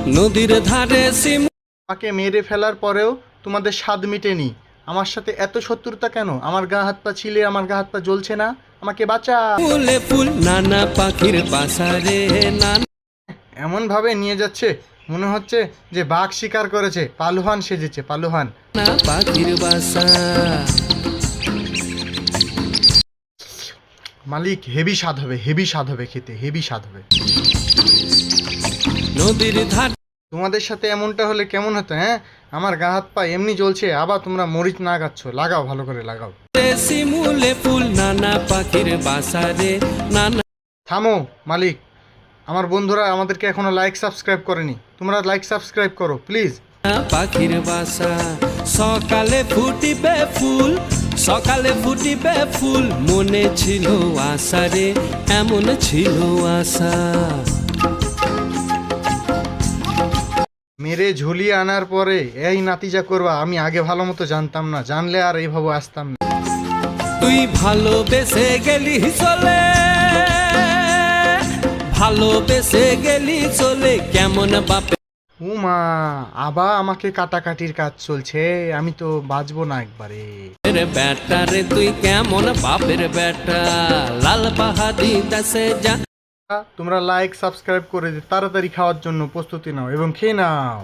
নদীর ধারে সিম আমাকে মেরে ফেলার পরেও তোমাদের স্বাদ মেটেনি। আমার সাথে এত শত্রুতা কেন? আমার গা হাত পা ছিলে, আমার গা হাত পা জ্বলছে না, আমাকে বাঁচা। ফুলে ফুল নানা পাখির বাসারে নানা এমন ভাবে নিয়ে যাচ্ছে মনে হচ্ছে যে বাঘ শিকার করেছে, পালোহান সেজেছে, পালোহান। পাখির বাসা। মালিক, হেভি স্বাদ হবে, হেভি স্বাদ হবে খেতে, হেভি স্বাদ হবে। নদীর ধারে তোমাদের সাথে এমনটা হলে কেমন হতো? হ্যাঁ, আমার গা হাত পা এমনি জ্বলছে, আবার তোমরা মরিচ না গাচ্ছ। লাগাও, ভালো করে লাগাও। শিমুলে ফুল নানা পাখির বাসারে নানা থামো মালিক, আমার বন্ধুরা আমাদেরকে এখনো লাইক সাবস্ক্রাইব করেনি, তোমরা লাইক সাবস্ক্রাইব করো প্লিজ। পাখির বাসা। সকালে ফুটিবে ফুল, সকালে ফুটিবে ফুল, মনে ছিল আশা রে, এমন ছিল আশা। মেরে ঝুলিয়ে আনার পরে এই নাতিজা করবা, আমি আগে ভালো মতো জানতাম না, জানলে আর এইভাবে আসতাম না। তুই ভালোবেসে গেলি চলে, ভালোবেসে গেলি চলে, কেমন বাপে উমা, আবার আমাকে কাটাকাটির কাজ চলছে, আমি তো বাঁচবো না একবারে। বেটা রে, তুই কেমন বাপের বেটা, লাল বাহাদি দাসে যা। তোমরা লাইক সাবস্ক্রাইব করে তাড়াতাড়ি খাওয়ার জন্য প্রস্তুতি নাও এবং খেয়ে নাও।